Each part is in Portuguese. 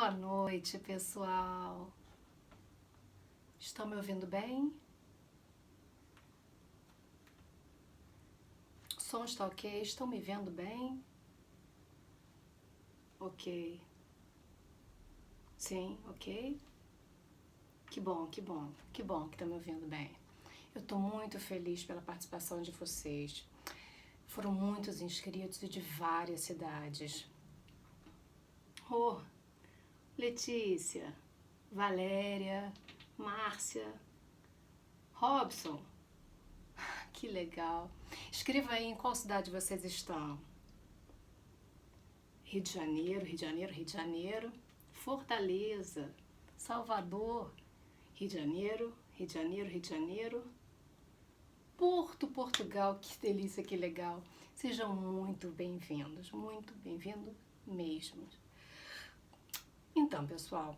Boa noite, pessoal. Estão me ouvindo bem? O som está ok? Estão me vendo bem? Ok. Sim, ok? Que bom, que bom, que bom que estão me ouvindo bem. Eu estou muito feliz pela participação de vocês. Foram muitos inscritos e de várias cidades. Oh, Letícia, Valéria, Márcia, Robson, que legal. Escreva aí em qual cidade vocês estão. Rio de Janeiro, Rio de Janeiro, Rio de Janeiro. Fortaleza, Salvador, Rio de Janeiro, Rio de Janeiro, Rio de Janeiro. Porto, Portugal, que delícia, que legal. Sejam muito bem-vindos mesmo. Então, pessoal,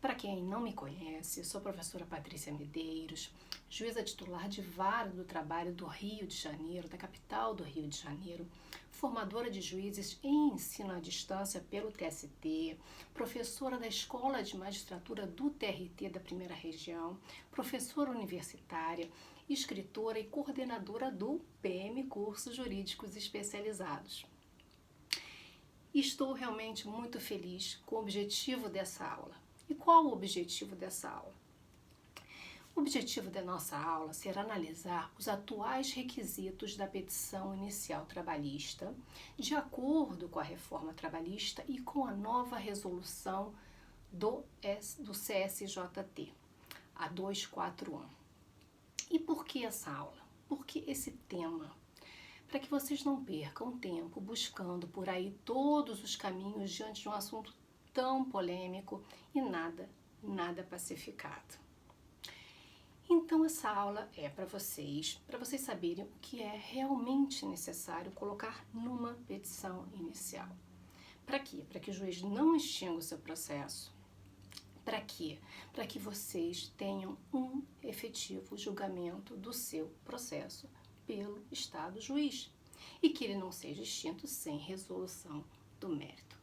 para quem não me conhece, sou a professora Patrícia Medeiros, juíza titular de Vara do Trabalho do Rio de Janeiro, da capital do Rio de Janeiro, formadora de juízes em ensino à distância pelo TST, professora da Escola de Magistratura do TRT da Primeira Região, professora universitária, escritora e coordenadora do PM Cursos Jurídicos Especializados. Estou realmente muito feliz com o objetivo dessa aula. E qual o objetivo dessa aula? O objetivo da nossa aula será analisar os atuais requisitos da petição inicial trabalhista, de acordo com a reforma trabalhista e com a nova resolução do CSJT, a 241. E por que essa aula? Por que esse tema? Para que vocês não percam tempo buscando por aí todos os caminhos diante de um assunto tão polêmico e nada pacificado. Então essa aula é para vocês saberem o que é realmente necessário colocar numa petição inicial. Para quê? Para que o juiz não extinga o seu processo. Para quê? Para que vocês tenham um efetivo julgamento do seu processo pelo Estado juiz e que ele não seja extinto sem resolução do mérito.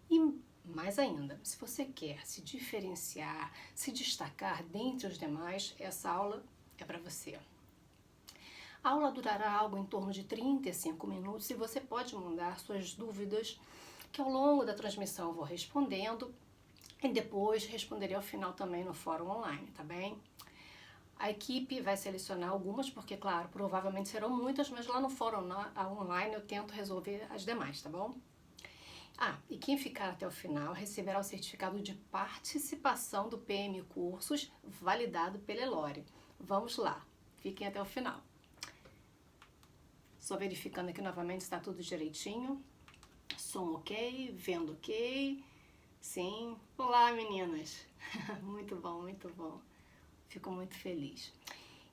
E mais ainda, se você quer se diferenciar, se destacar dentre os demais, essa aula é para você. A aula durará algo em torno de 35 minutos e você pode mandar suas dúvidas, que ao longo da transmissão eu vou respondendo e depois responderei ao final também no fórum online, tá bem? A equipe vai selecionar algumas, porque, claro, provavelmente serão muitas, mas lá no fórum online eu tento resolver as demais, tá bom? E quem ficar até o final receberá o certificado de participação do PM Cursos, validado pela Elore. Vamos lá, fiquem até o final. Só verificando aqui novamente se está tudo direitinho. Som ok, vendo ok. Sim. Olá, meninas. Muito bom, muito bom. Fico muito feliz.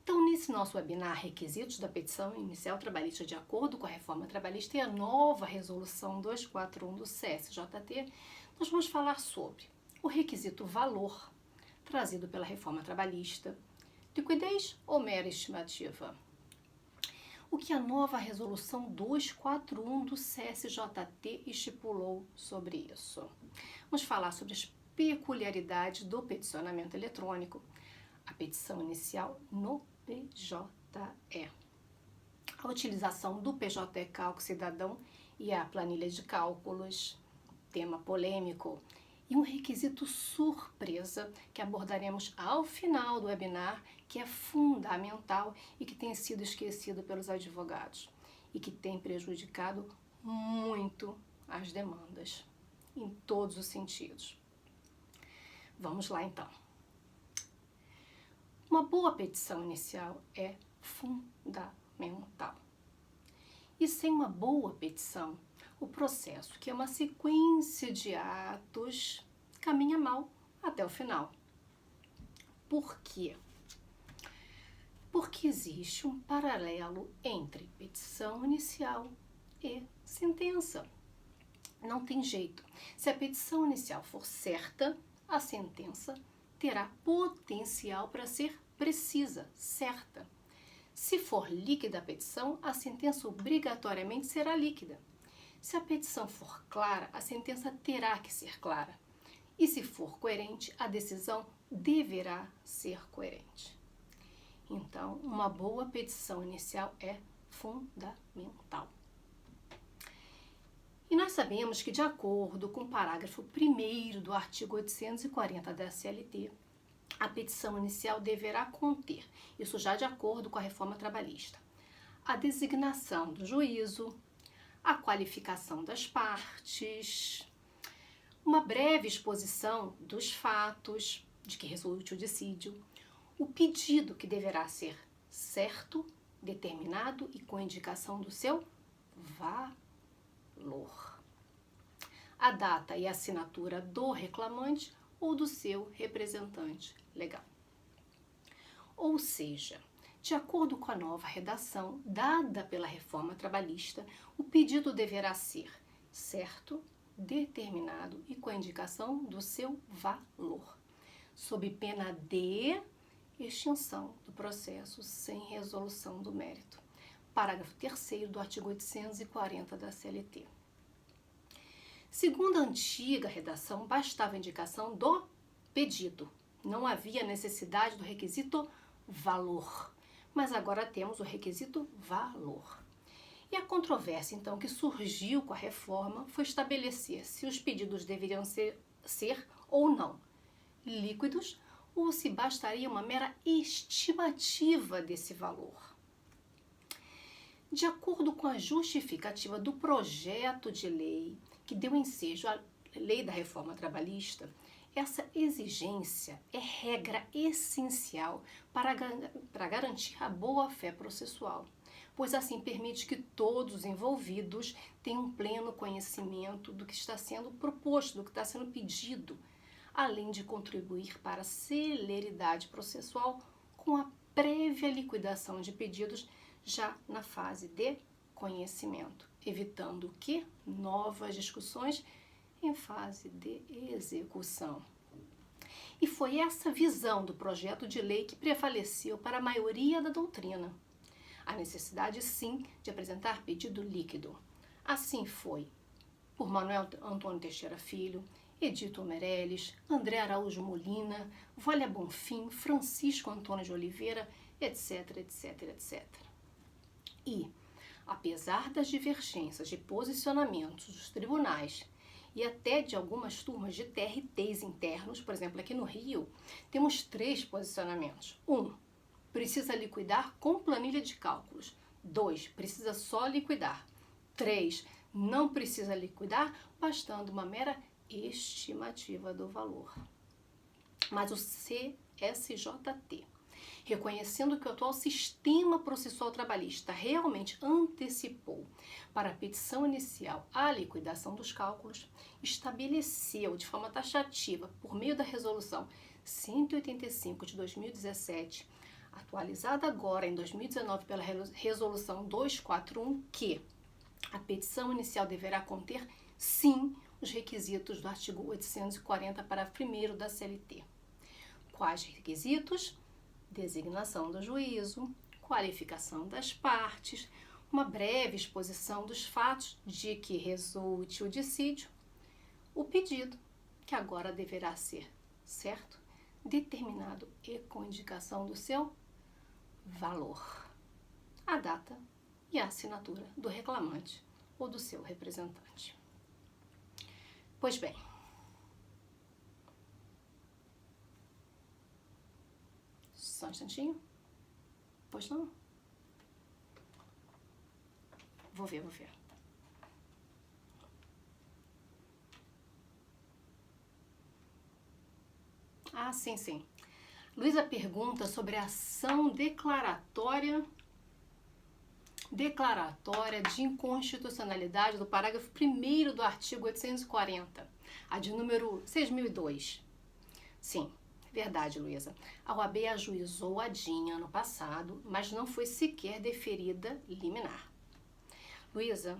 Então, nesse nosso webinar Requisitos da Petição Inicial Trabalhista de acordo com a Reforma Trabalhista e a nova Resolução 241 do CSJT, nós vamos falar sobre o requisito valor, trazido pela Reforma Trabalhista, liquidez ou mera estimativa. O que a nova Resolução 241 do CSJT estipulou sobre isso. Vamos falar sobre as peculiaridades do peticionamento eletrônico, a petição inicial no PJE, a utilização do PJE Cálculo Cidadão e a planilha de cálculos, tema polêmico, e um requisito surpresa que abordaremos ao final do webinar, que é fundamental e que tem sido esquecido pelos advogados e que tem prejudicado muito as demandas, em todos os sentidos. Vamos lá então. Uma boa petição inicial é fundamental. E sem uma boa petição, o processo, que é uma sequência de atos, caminha mal até o final. Por quê? Porque existe um paralelo entre petição inicial e sentença. Não tem jeito. Se a petição inicial for certa, a sentença terá potencial para ser precisa, certa. Se for líquida a petição, a sentença obrigatoriamente será líquida. Se a petição for clara, a sentença terá que ser clara. E se for coerente, a decisão deverá ser coerente. Então, uma boa petição inicial é fundamental. E nós sabemos que, de acordo com o parágrafo 1º do artigo 840 da CLT, a petição inicial deverá conter, isso já de acordo com a reforma trabalhista, a designação do juízo, a qualificação das partes, uma breve exposição dos fatos de que resulte o dissídio, o pedido que deverá ser certo, determinado e com indicação do seu valor, a data e a assinatura do reclamante ou do seu representante legal. Ou seja, de acordo com a nova redação dada pela reforma trabalhista, o pedido deverá ser certo, determinado e com a indicação do seu valor, sob pena de extinção do processo sem resolução do mérito. Parágrafo 3º do artigo 840 da CLT. Segundo a antiga redação, bastava a indicação do pedido. Não havia necessidade do requisito valor, mas agora temos o requisito valor. E a controvérsia, então, que surgiu com a reforma foi estabelecer se os pedidos deveriam ser ou não líquidos ou se bastaria uma mera estimativa desse valor. De acordo com a justificativa do projeto de lei que deu ensejo à lei da reforma trabalhista, essa exigência é regra essencial para garantir a boa-fé processual, pois assim permite que todos os envolvidos tenham pleno conhecimento do que está sendo proposto, do que está sendo pedido, além de contribuir para a celeridade processual com a prévia liquidação de pedidos já na fase de conhecimento, evitando que novas discussões em fase de execução. E foi essa visão do projeto de lei que prevaleceu para a maioria da doutrina. A necessidade, sim, de apresentar pedido líquido. Assim foi por Manuel Antônio Teixeira Filho, Edito Meirelles, André Araújo Molina, Wólia Bonfim, Francisco Antônio de Oliveira, etc, etc, etc. E, apesar das divergências de posicionamentos dos tribunais e até de algumas turmas de TRTs internos, por exemplo, aqui no Rio, temos 3 posicionamentos. 1. Precisa liquidar com planilha de cálculos. 2. Precisa só liquidar. 3. Não precisa liquidar, bastando uma mera estimativa do valor. Mas o CSJT, reconhecendo que o atual sistema processual trabalhista realmente antecipou para a petição inicial a liquidação dos cálculos, estabeleceu de forma taxativa, por meio da resolução 185 de 2017, atualizada agora em 2019 pela resolução 241, que a petição inicial deverá conter, sim, os requisitos do artigo 840, parágrafo 1º da CLT. Quais requisitos? Designação do juízo, qualificação das partes, uma breve exposição dos fatos de que resulte o dissídio, o pedido, que agora deverá ser certo, determinado e com indicação do seu valor, a data e a assinatura do reclamante ou do seu representante. Pois bem, só um instantinho. Pois não? Vou ver. Ah, sim. Luísa pergunta sobre a ação declaratória de inconstitucionalidade do parágrafo 1º do artigo 840, a de número 6002. Sim, verdade, Luísa. A OAB ajuizou a DIN ano passado, mas não foi sequer deferida liminar. Luísa,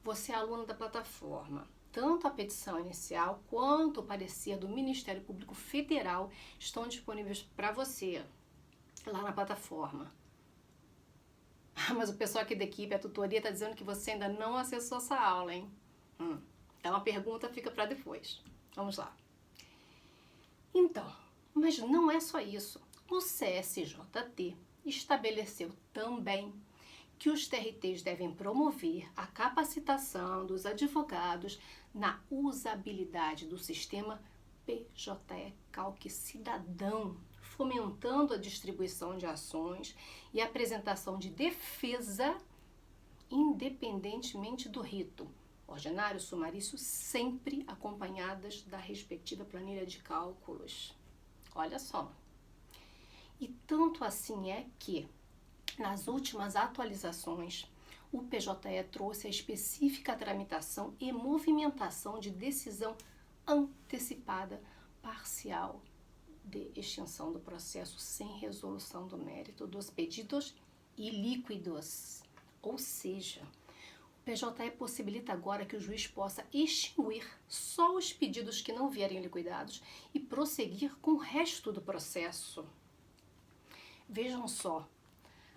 você é aluna da plataforma. Tanto a petição inicial quanto o parecer do Ministério Público Federal estão disponíveis para você lá na plataforma. Mas o pessoal aqui da equipe, a tutoria, está dizendo que você ainda não acessou essa aula, hein? Então a pergunta fica para depois, Vamos lá. Então, mas não é só isso. O CSJT estabeleceu também que os TRTs devem promover a capacitação dos advogados na usabilidade do sistema PJE-CALC cidadão, fomentando a distribuição de ações e a apresentação de defesa independentemente do rito, ordinário, sumarício, sempre acompanhadas da respectiva planilha de cálculos. Olha só. E tanto assim é que, nas últimas atualizações, o PJE trouxe a específica tramitação e movimentação de decisão antecipada parcial de extinção do processo sem resolução do mérito dos pedidos ilíquidos. Ou seja, o PJE possibilita agora que o juiz possa extinguir só os pedidos que não vierem liquidados e prosseguir com o resto do processo. Vejam só,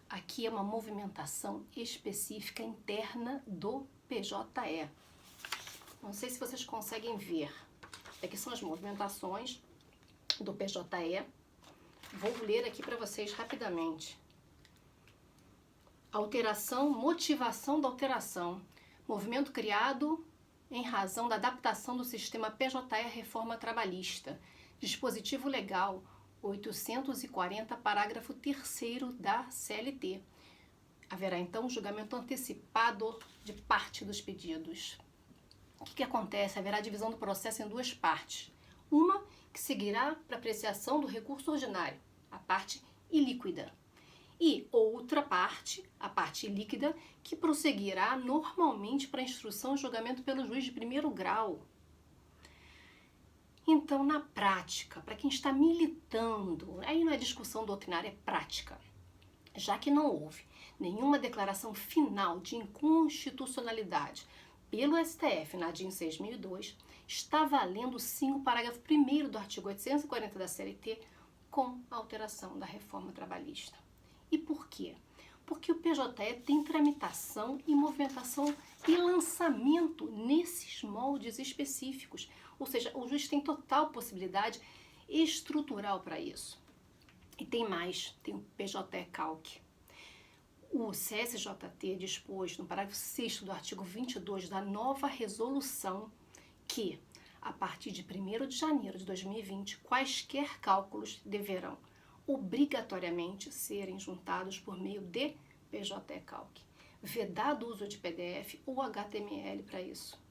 aqui é uma movimentação específica interna do PJE. Não sei se vocês conseguem ver. Aqui são as movimentações do PJE. Vou ler aqui para vocês rapidamente. Alteração, motivação da alteração. Movimento criado em razão da adaptação do sistema PJE à reforma trabalhista. Dispositivo legal 840, parágrafo 3º da CLT. Haverá então julgamento antecipado de parte dos pedidos. O que acontece? Haverá divisão do processo em duas partes. Uma que seguirá para apreciação do recurso ordinário, a parte ilíquida. E outra parte, a parte líquida, que prosseguirá normalmente para instrução e julgamento pelo juiz de primeiro grau. Então, na prática, para quem está militando, aí não é discussão doutrinária, é prática. Já que não houve nenhuma declaração final de inconstitucionalidade pelo STF na DIN 6002, está valendo sim o parágrafo 1º do artigo 840 da CLT com a alteração da reforma trabalhista. E por quê? Porque o PJE tem tramitação e movimentação e lançamento nesses moldes específicos. Ou seja, o juiz tem total possibilidade estrutural para isso. E tem mais, tem o PJE-CALC. O CSJT dispôs no parágrafo 6º do artigo 22 da nova resolução que, a partir de 1º de janeiro de 2020, quaisquer cálculos deverão obrigatoriamente serem juntados por meio de PJE-CALC, vedado o uso de PDF ou HTML para isso.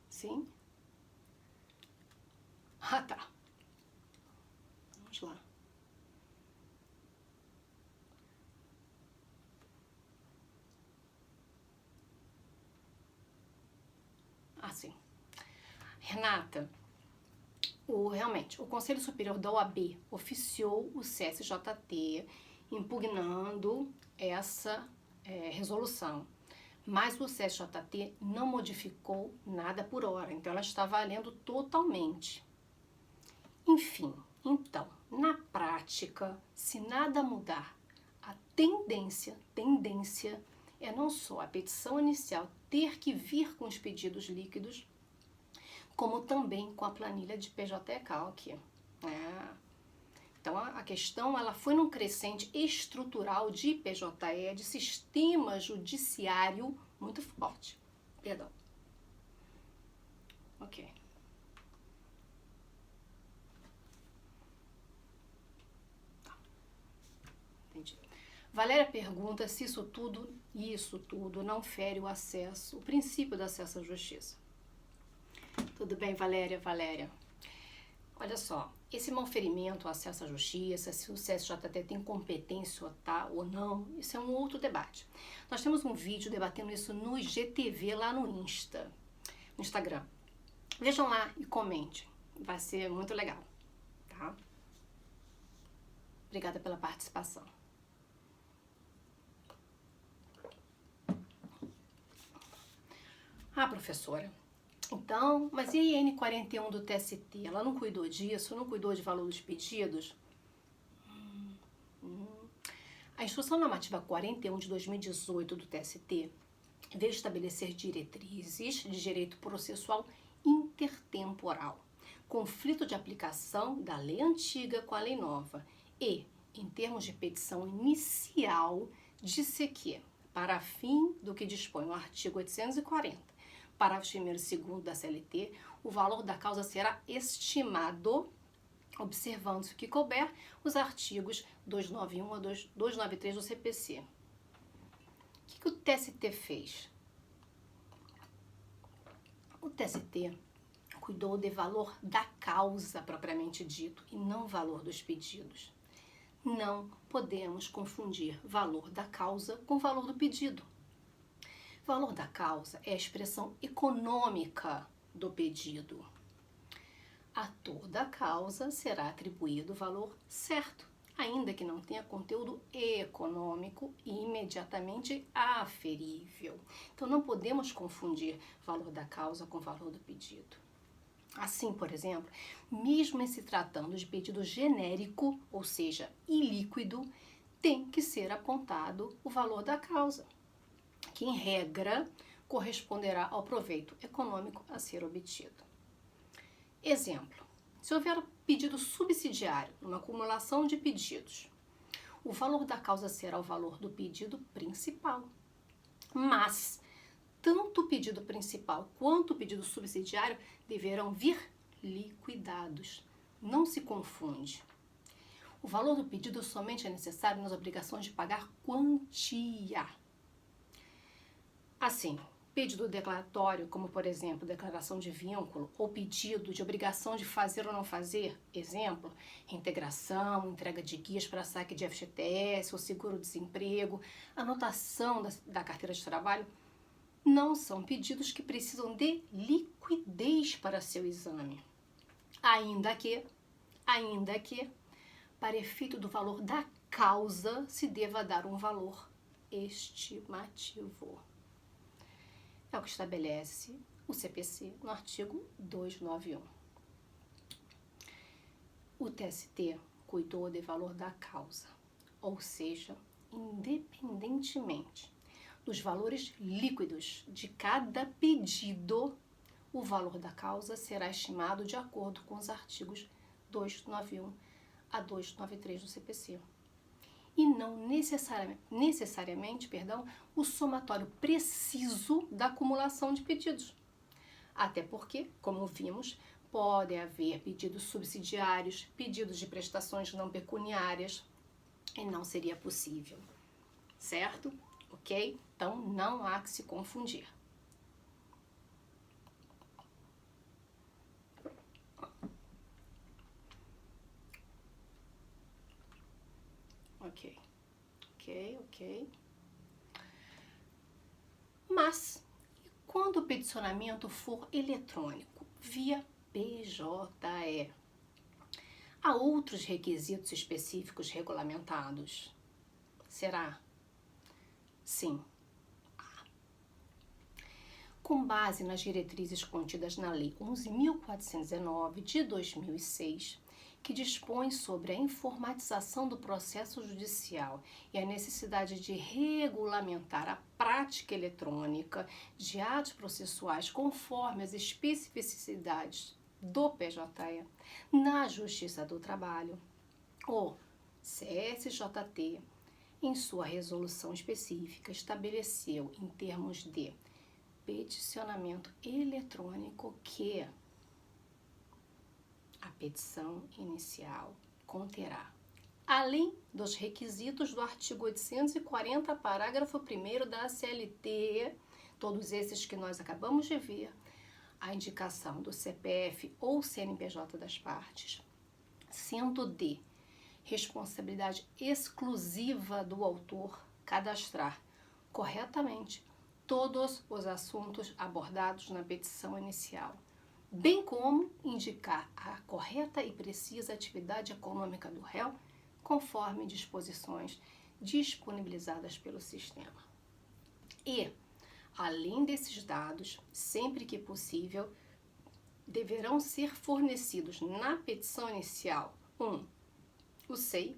Sim? Ah, tá. Vamos lá. Ah, sim. Renata, realmente, o Conselho Superior da OAB oficiou o CSJT impugnando essa resolução, mas o CSJT não modificou nada por hora, então ela está valendo totalmente. Enfim, então, na prática, se nada mudar, a tendência é não só a petição inicial ter que vir com os pedidos líquidos, como também com a planilha de PJE-CALC. Então, a questão ela foi num crescente estrutural de PJE, de sistema judiciário muito forte. Perdão. Ok. Tá. Entendi. Valéria pergunta se isso tudo não fere o acesso, o princípio do acesso à justiça. Tudo bem, Valéria? Olha só, esse malferimento ao acesso à justiça, se o CSJT tem competência ou não, isso é um outro debate. Nós temos um vídeo debatendo isso no IGTV lá no Instagram. Vejam lá e comentem, vai ser muito legal, tá? Obrigada pela participação. Ah, professora, então, mas e a IN41 do TST? Ela não cuidou disso? Não cuidou de valor dos pedidos? A Instrução Normativa 41 de 2018 do TST veio estabelecer diretrizes de direito processual intertemporal, conflito de aplicação da lei antiga com a lei nova e, em termos de petição inicial, disse que, para fim do que dispõe o artigo 840, parágrafo 1º e 2º da CLT, o valor da causa será estimado, observando-se o que couber, os artigos 291 a 293 do CPC. O que o TST fez? O TST cuidou do valor da causa propriamente dito e não valor dos pedidos. Não podemos confundir valor da causa com valor do pedido. Valor da causa é a expressão econômica do pedido. A toda a causa será atribuído o valor certo, ainda que não tenha conteúdo econômico imediatamente aferível. Então, não podemos confundir valor da causa com valor do pedido. Assim, por exemplo, mesmo em se tratando de pedido genérico, ou seja, ilíquido, tem que ser apontado o valor da causa, que, em regra, corresponderá ao proveito econômico a ser obtido. Exemplo, se houver pedido subsidiário numa acumulação de pedidos, o valor da causa será o valor do pedido principal. Mas, tanto o pedido principal quanto o pedido subsidiário deverão vir liquidados. Não se confunde. O valor do pedido somente é necessário nas obrigações de pagar quantia. Assim, pedido declaratório, como por exemplo, declaração de vínculo, ou pedido de obrigação de fazer ou não fazer, exemplo, reintegração, entrega de guias para saque de FGTS ou seguro-desemprego, anotação da carteira de trabalho, não são pedidos que precisam de liquidez para seu exame. Ainda que, para efeito do valor da causa, se deva dar um valor estimativo. É o que estabelece o CPC no artigo 291. O TST cuidou do valor da causa, ou seja, independentemente dos valores líquidos de cada pedido, o valor da causa será estimado de acordo com os artigos 291 a 293 do CPC. E não necessariamente, o somatório preciso da acumulação de pedidos. Até porque, como vimos, podem haver pedidos subsidiários, pedidos de prestações não pecuniárias, e não seria possível, certo? Ok? Então, não há que se confundir. Ok. Mas, e quando o peticionamento for eletrônico, via PJE? Há outros requisitos específicos regulamentados? Será? Sim. Com base nas diretrizes contidas na Lei 11.419 de 2006, que dispõe sobre a informatização do processo judicial e a necessidade de regulamentar a prática eletrônica de atos processuais conforme as especificidades do PJE, na Justiça do Trabalho, o CSJT, em sua resolução específica, estabeleceu em termos de peticionamento eletrônico que a petição inicial conterá, além dos requisitos do artigo 840, parágrafo 1º da CLT, todos esses que nós acabamos de ver, a indicação do CPF ou CNPJ das partes, sendo de responsabilidade exclusiva do autor cadastrar corretamente todos os assuntos abordados na petição inicial, bem como indicar a correta e precisa atividade econômica do réu, conforme disposições disponibilizadas pelo sistema. E, além desses dados, sempre que possível, deverão ser fornecidos na petição inicial o SEI,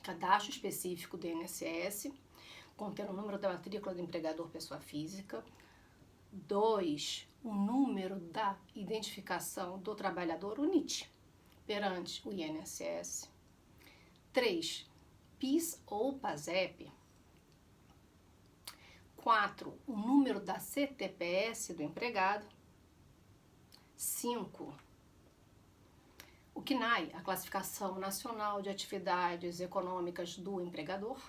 Cadastro Específico do INSS, contendo o número da matrícula do empregador pessoa física. 2, o número da identificação do trabalhador, o NIT, perante o INSS. 3, PIS ou PASEP. 4, o número da CTPS do empregado. 5, o CNAE, a Classificação Nacional de Atividades Econômicas do Empregador,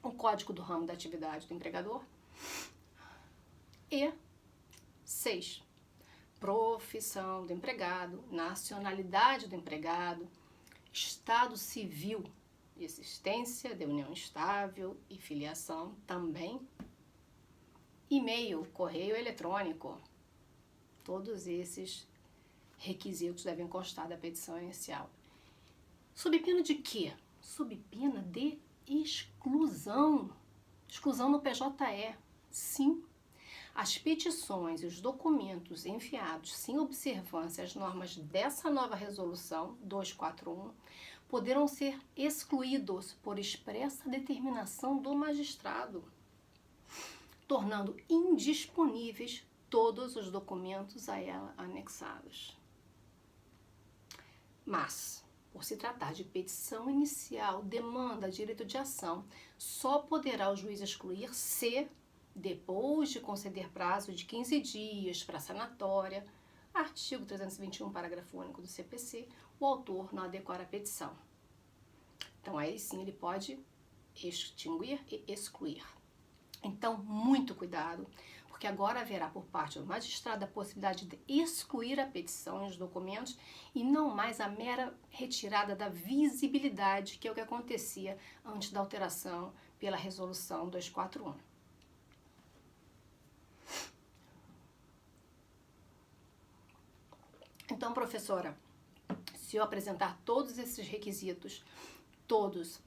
o Código do Ramo da Atividade do Empregador. E 6, profissão do empregado, nacionalidade do empregado, estado civil, existência de união estável e filiação também, e-mail, correio eletrônico. Todos esses requisitos devem constar da petição inicial. Sob pena de quê? Sob pena de exclusão. Exclusão no PJE. Sim. As petições e os documentos enviados sem observância às normas dessa nova resolução 241 poderão ser excluídos por expressa determinação do magistrado, tornando indisponíveis todos os documentos a ela anexados. Mas, por se tratar de petição inicial, demanda, direito de ação, só poderá o juiz excluir se, depois de conceder prazo de 15 dias para sanatória, artigo 321, parágrafo único do CPC, o autor não adequar a petição. Então, aí sim ele pode extinguir e excluir. Então, muito cuidado, porque agora haverá por parte do magistrado a possibilidade de excluir a petição e os documentos e não mais a mera retirada da visibilidade, que é o que acontecia antes da alteração pela resolução 241. Então, professora, se eu apresentar todos esses requisitos, todos,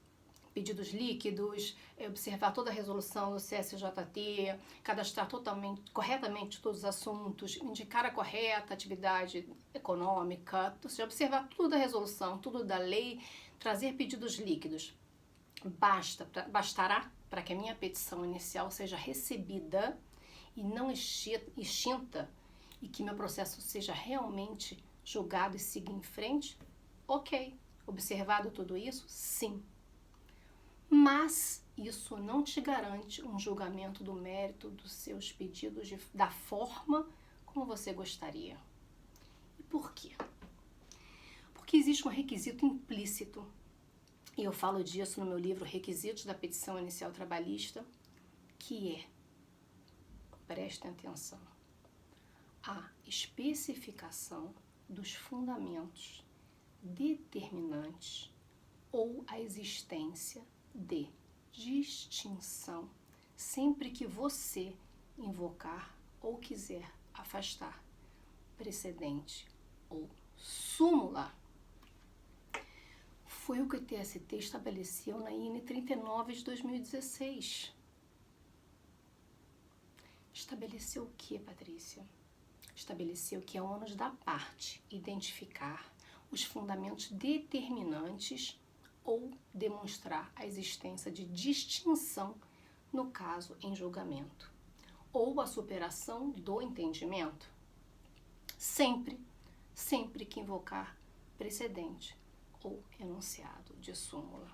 pedidos líquidos, observar toda a resolução do CSJT, cadastrar corretamente todos os assuntos, indicar a correta atividade econômica, ou seja, observar tudo da resolução, tudo da lei, trazer pedidos líquidos. Bastará para que a minha petição inicial seja recebida e não extinta e que meu processo seja realmente julgado e siga em frente? Ok. Observado tudo isso? Sim. Mas isso não te garante um julgamento do mérito dos seus pedidos da forma como você gostaria. E por quê? Porque existe um requisito implícito, e eu falo disso no meu livro Requisitos da Petição Inicial Trabalhista, que é, prestem atenção, a especificação dos fundamentos determinantes ou a existência de distinção sempre que você invocar ou quiser afastar precedente ou súmula. Foi o que o TST estabeleceu na IN 39 de 2016. Estabeleceu o que, Patrícia? Estabeleceu que é ônus da parte identificar os fundamentos determinantes ou demonstrar a existência de distinção, no caso em julgamento, ou a superação do entendimento, sempre que invocar precedente ou enunciado de súmula.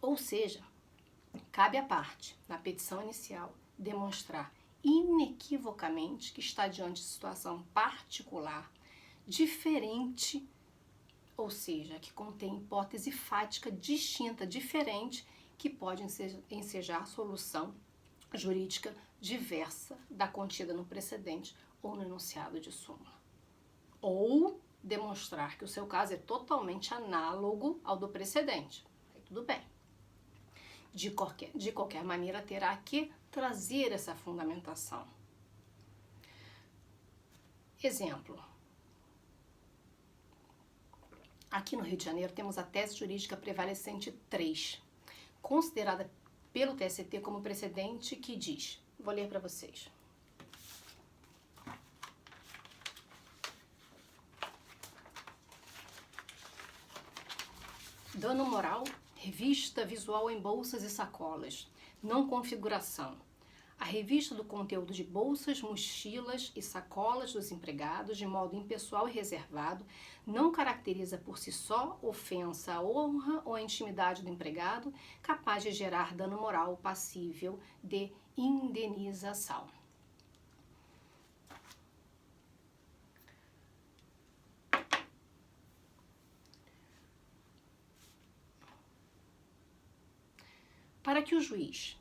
Ou seja, cabe à parte, na petição inicial, demonstrar inequivocamente que está diante de situação particular, diferente, ou seja, que contém hipótese fática distinta, diferente, que pode ensejar solução jurídica diversa da contida no precedente ou no enunciado de súmula. Ou demonstrar que o seu caso é totalmente análogo ao do precedente. Aí tudo bem. De qualquer maneira, terá que trazer essa fundamentação. Exemplo. Aqui no Rio de Janeiro temos a tese jurídica prevalecente 3, considerada pelo TST como precedente, que diz, vou ler para vocês. Dano moral, revista visual em bolsas e sacolas. Não configuração. A revista do conteúdo de bolsas, mochilas e sacolas dos empregados, de modo impessoal e reservado, não caracteriza por si só ofensa à honra ou à intimidade do empregado, capaz de gerar dano moral passível de indenização. Para que o juiz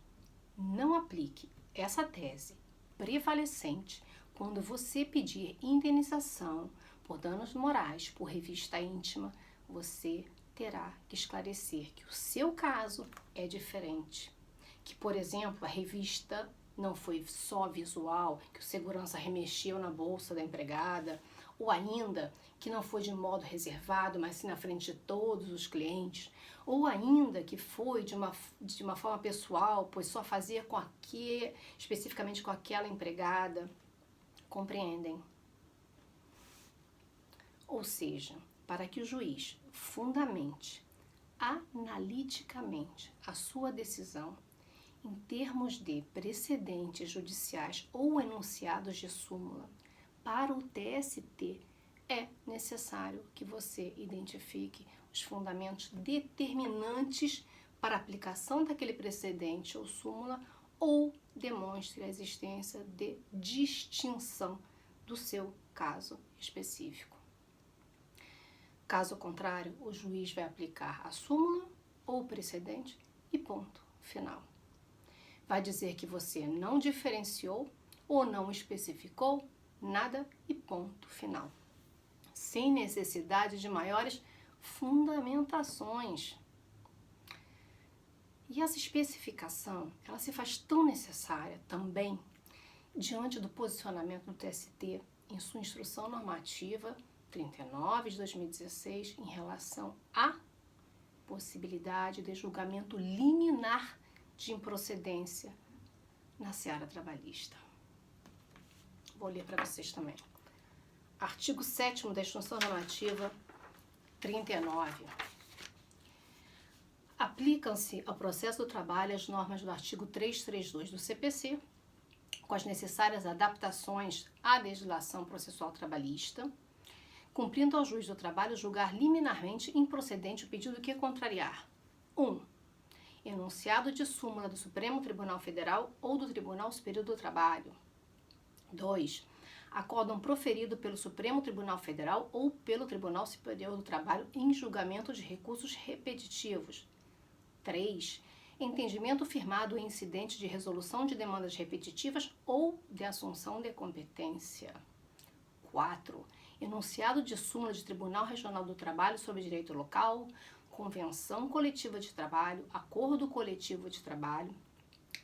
não aplique essa tese prevalecente quando você pedir indenização por danos morais por revista íntima, você terá que esclarecer que o seu caso é diferente. Que, por exemplo, a revista não foi só visual, que o segurança remexeu na bolsa da empregada, ou ainda que não foi de modo reservado, mas sim na frente de todos os clientes, ou ainda que foi de uma forma pessoal, pois só fazia especificamente com aquela empregada. Compreendem? Ou seja, para que o juiz fundamente analiticamente a sua decisão em termos de precedentes judiciais ou enunciados de súmula, para o TST é necessário que você identifique os fundamentos determinantes para a aplicação daquele precedente ou súmula ou demonstre a existência de distinção do seu caso específico. Caso contrário, o juiz vai aplicar a súmula ou o precedente e ponto final. Vai dizer que você não diferenciou ou não especificou nada e ponto final. Sem necessidade de maiores fundamentações. E essa especificação, ela se faz tão necessária também diante do posicionamento do TST em sua instrução normativa 39 de 2016 em relação à possibilidade de julgamento liminar de improcedência na seara trabalhista. Vou ler para vocês também. Artigo 7º da Instrução Normativa 39. Aplicam-se ao processo do trabalho as normas do artigo 332 do CPC, com as necessárias adaptações à legislação processual trabalhista, cumprindo ao juiz do trabalho julgar liminarmente improcedente o pedido que contrariar 1. Enunciado de súmula do Supremo Tribunal Federal ou do Tribunal Superior do Trabalho. 2. Acórdão proferido pelo Supremo Tribunal Federal ou pelo Tribunal Superior do Trabalho em julgamento de recursos repetitivos. 3. Entendimento firmado em incidente de resolução de demandas repetitivas ou de assunção de competência. 4. Enunciado de súmula de Tribunal Regional do Trabalho sobre Direito Local, convenção coletiva de trabalho, acordo coletivo de trabalho,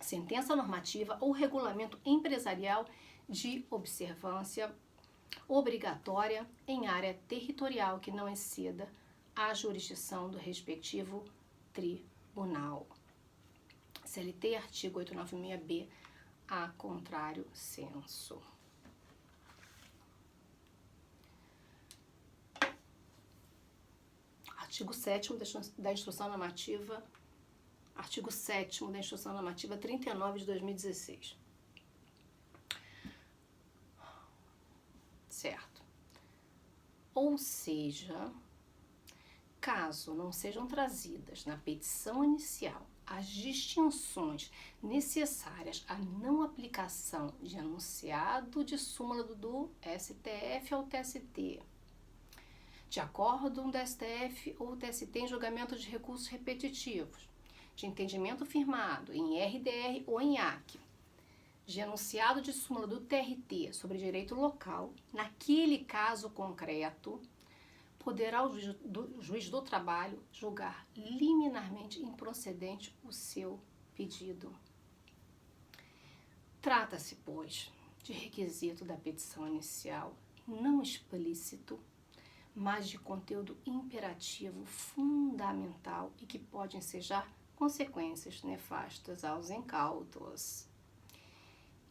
sentença normativa ou regulamento empresarial de observância obrigatória em área territorial que não exceda a jurisdição do respectivo tribunal. CLT, artigo 896-B, a contrário sensu. Artigo 7º da Instrução Normativa, artigo 7º da Instrução Normativa 39 de 2016. Certo? Ou seja, caso não sejam trazidas na petição inicial as distinções necessárias à não aplicação de enunciado de súmula do STF ao TST, de acordo do STF ou TST em julgamento de recursos repetitivos, de entendimento firmado em RDR ou em AC, de enunciado de súmula do TRT sobre direito local, naquele caso concreto, poderá o juiz do trabalho julgar liminarmente improcedente o seu pedido. Trata-se, pois, de requisito da petição inicial não explícito, mas de conteúdo imperativo fundamental e que pode ensejar consequências nefastas aos incautos.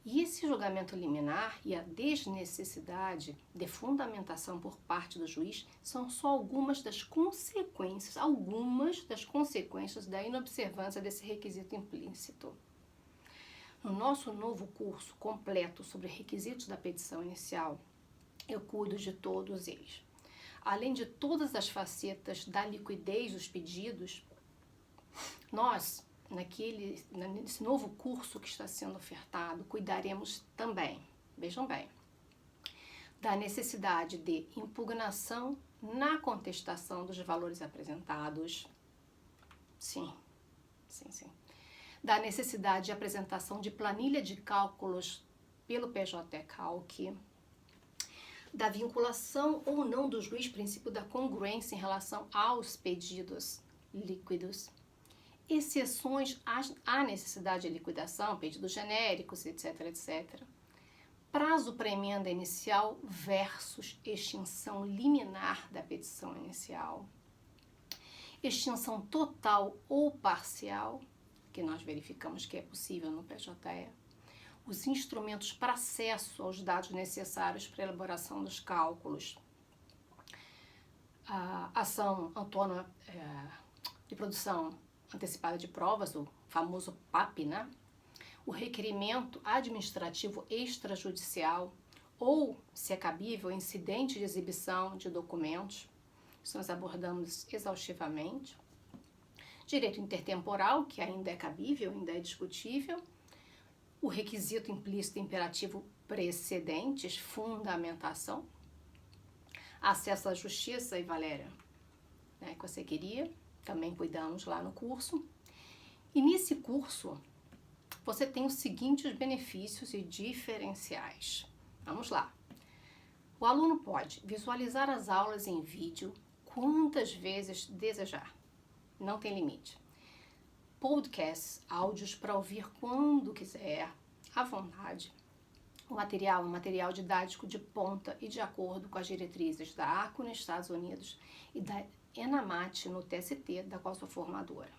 E esse julgamento liminar e a desnecessidade de fundamentação por parte do juiz são só algumas das consequências da inobservância desse requisito implícito. No nosso novo curso completo sobre requisitos da petição inicial, eu cuido de todos eles. Além de todas as facetas da liquidez dos pedidos, nós, nesse novo curso que está sendo ofertado, cuidaremos também, vejam bem, da necessidade de impugnação na contestação dos valores apresentados. Sim. Da necessidade de apresentação de planilha de cálculos pelo PJ-Calc, da vinculação ou não do juiz princípio da congruência em relação aos pedidos líquidos, exceções à necessidade de liquidação, pedidos genéricos, etc. Prazo para emenda inicial versus extinção liminar da petição inicial, extinção total ou parcial, que nós verificamos que é possível no PJE, os instrumentos para acesso aos dados necessários para a elaboração dos cálculos, a ação autônoma de produção antecipada de provas, o famoso PAP, né? O requerimento administrativo extrajudicial ou, se é cabível, incidente de exibição de documentos, isso nós abordamos exaustivamente. Direito intertemporal, que ainda é cabível, ainda é discutível. O requisito implícito imperativo precedentes, fundamentação. Acesso à justiça, e Valéria, né, que você queria, também cuidamos lá no curso. E nesse curso, você tem os seguintes benefícios e diferenciais. Vamos lá. O aluno pode visualizar as aulas em vídeo quantas vezes desejar. Não tem limite. Podcasts, áudios para ouvir quando quiser, à vontade. O material é um material didático de ponta e de acordo com as diretrizes da ACO nos Estados Unidos e da ENAMAT no TST, da qual sou formadora.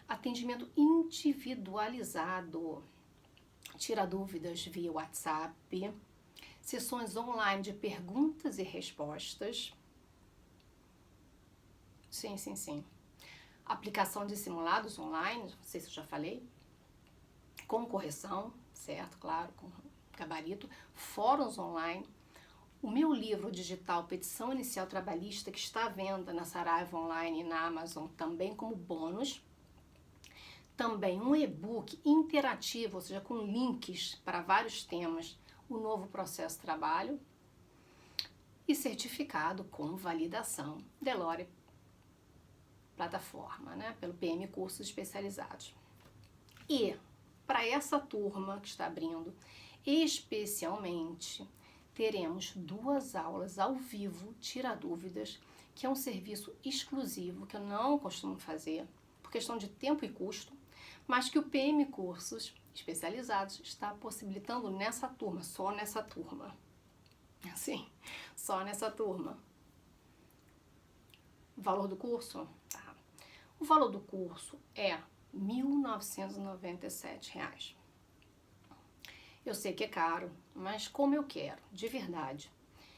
Atendimento individualizado. Tira dúvidas via WhatsApp. Sessões online de perguntas e respostas. Sim. Aplicação de simulados online, não sei se eu já falei. Com correção, certo? Claro, com gabarito. Fóruns online. O meu livro digital Petição Inicial Trabalhista, que está à venda na Saraiva Online e na Amazon, também como bônus. Também um e-book interativo, ou seja, com links para vários temas, o novo processo de trabalho. E certificado com validação Delore plataforma, né, pelo PM Cursos Especializados. E para essa turma que está abrindo, especialmente, teremos 2 aulas ao vivo, tira dúvidas, que é um serviço exclusivo que eu não costumo fazer, por questão de tempo e custo, mas que o PM Cursos Especializados está possibilitando nessa turma, só nessa turma. Assim, só nessa turma. O valor do curso? Tá. O valor do curso é R$ 1.997. Eu sei que é caro, mas como eu quero, de verdade,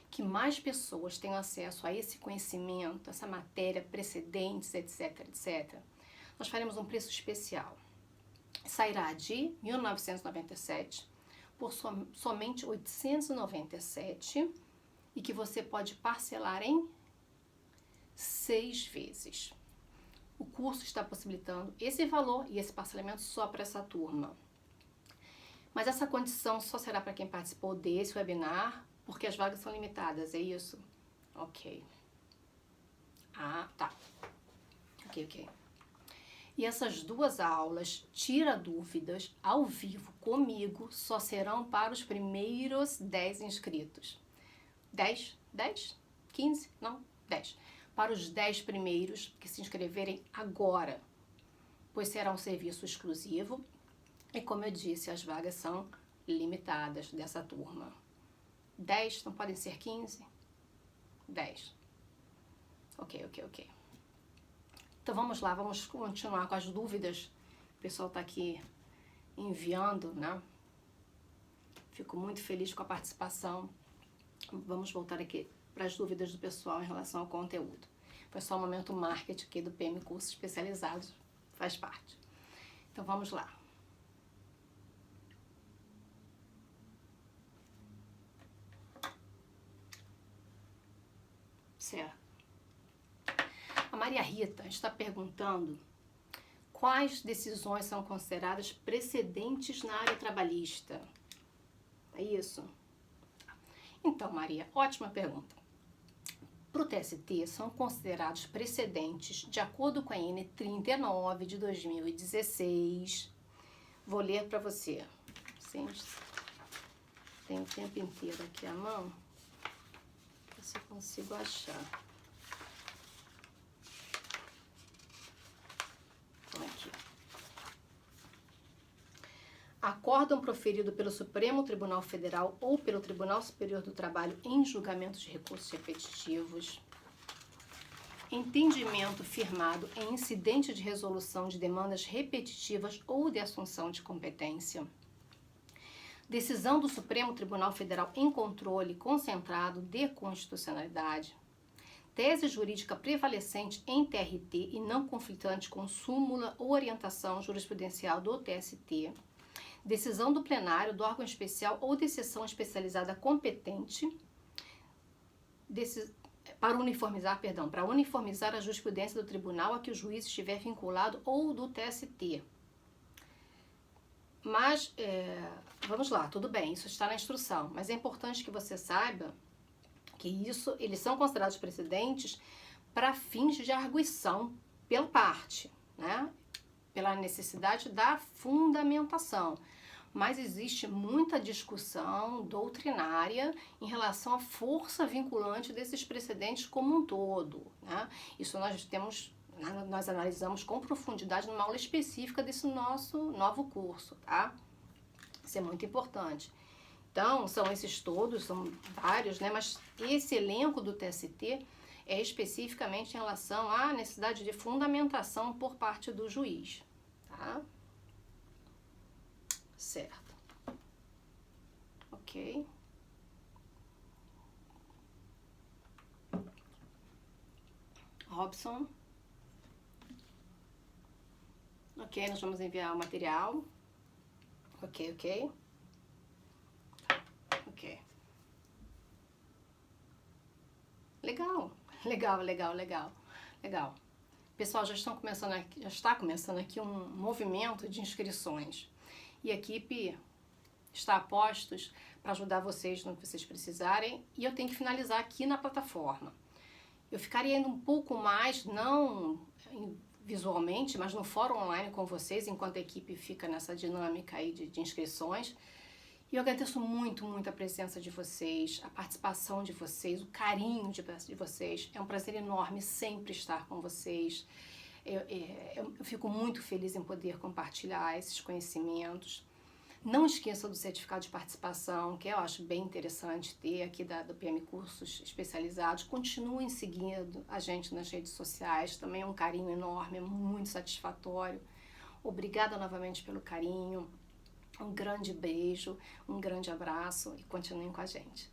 que mais pessoas tenham acesso a esse conhecimento, essa matéria, precedentes, etc., nós faremos um preço especial. Sairá de R$ 1.997 por somente R$ 897 e que você pode parcelar em 6 vezes. O curso está possibilitando esse valor e esse parcelamento só para essa turma. Mas essa condição só será para quem participou desse webinar, porque as vagas são limitadas, é isso? Ok. Ah, tá. Ok. E essas 2 aulas, tira dúvidas, ao vivo comigo, só serão para os primeiros 10 inscritos. 10? 15? Não, 10. Para os 10 primeiros que se inscreverem agora, pois será um serviço exclusivo e, como eu disse, as vagas são limitadas dessa turma. 10, não podem ser 15? 10. Ok. Então vamos lá, vamos continuar com as dúvidas. O pessoal está aqui enviando, né? Fico muito feliz com a participação. Vamos voltar aqui para as dúvidas do pessoal em relação ao conteúdo. Foi só um momento marketing aqui do PM Cursos Especializados, faz parte. Então vamos lá. Certo. A Maria Rita está perguntando quais decisões são consideradas precedentes na área trabalhista. É isso? Então, Maria, ótima pergunta. Para o TST, são considerados precedentes de acordo com a N 39 de 2016. Vou ler para você. Sim, tem o tempo inteiro aqui à mão. Ver se eu consigo achar. Aqui. Acórdão proferido pelo Supremo Tribunal Federal ou pelo Tribunal Superior do Trabalho em julgamentos de recursos repetitivos. Entendimento firmado em incidente de resolução de demandas repetitivas ou de assunção de competência. Decisão do Supremo Tribunal Federal em controle concentrado de constitucionalidade. Tese jurídica prevalecente em TRT e não conflitante com súmula ou orientação jurisprudencial do TST. Decisão do plenário do órgão especial ou de sessão especializada competente para uniformizar a jurisprudência do tribunal a que o juiz estiver vinculado ou do TST. Mas, vamos lá, tudo bem, isso está na instrução, mas é importante que você saiba que eles são considerados precedentes para fins de arguição pela parte, né? Pela necessidade da fundamentação. Mas existe muita discussão doutrinária em relação à força vinculante desses precedentes como um todo, né? Isso nós analisamos com profundidade numa aula específica desse nosso novo curso, tá? Isso é muito importante. Então, são esses todos, são vários, né? Mas esse elenco do TST é especificamente em relação à necessidade de fundamentação por parte do juiz, tá? Certo. Ok. Robson. Ok, nós vamos enviar o material. Ok. Ok. Legal. Pessoal, já está começando aqui um movimento de inscrições. E a equipe está a postos para ajudar vocês no que vocês precisarem. E eu tenho que finalizar aqui na plataforma. Eu ficaria ainda um pouco mais, não visualmente, mas no fórum online com vocês, enquanto a equipe fica nessa dinâmica aí de inscrições. E eu agradeço muito a presença de vocês, a participação de vocês, o carinho de vocês. É um prazer enorme sempre estar com vocês. Eu fico muito feliz em poder compartilhar esses conhecimentos. Não esqueça do certificado de participação, que eu acho bem interessante ter aqui do PM Cursos Especializados. Continuem seguindo a gente nas redes sociais, também é um carinho enorme, é muito satisfatório. Obrigada novamente pelo carinho. Um grande beijo, um grande abraço e continuem com a gente.